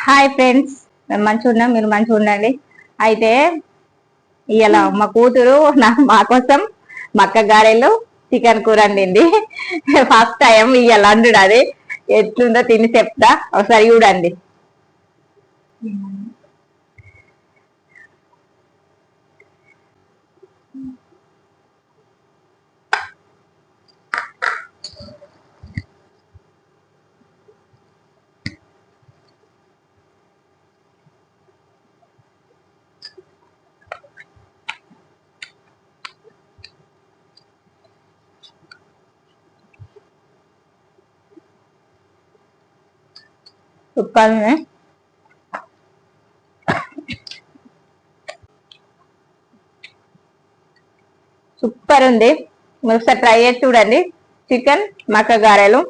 Hi friends, మేము మంచిగా ఉన్నాం, మీరు మంచిగా ఉండండి. అయితే ఇవాళ మా కూతురు మా కోసం మక్క గారెలు చికెన్ కూర వండింది. ఫస్ట్ టైం ఇవాళ వండుడు. అది ఎట్లుందో తిని చెప్తా, ఒకసారి చూడండి. సూపర్ ఉంది, సూపర్ ఉంది. మీరు ఒకసారి ట్రై చేసి చూడండి. చికెన్ మక్క గారెలు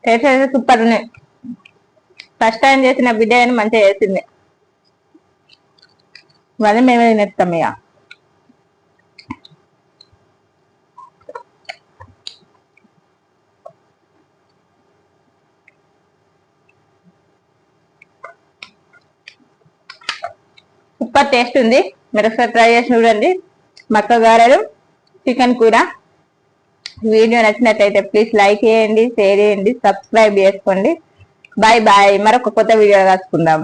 టేస్ట్ అయితే సూపర్ ఉన్నాయి. ఫస్ట్ టైం చేసిన బిర్యానీ మంచిగా చేసింది. ఇవన్నీ మేమే తినేస్తాం ఇక. సూపర్ టేస్ట్ ఉంది. మీరు ఒకసారి ట్రై చేసి చూడండి. మక్క గారెలు చికెన్ కూర. వీడియో నచ్చినట్లయితే ప్లీజ్ లైక్ చేయండి, షేర్ చేయండి, సబ్స్క్రైబ్ చేసుకోండి. Bye bye. మరొక కొత్త వీడియో రాసుకుందాం.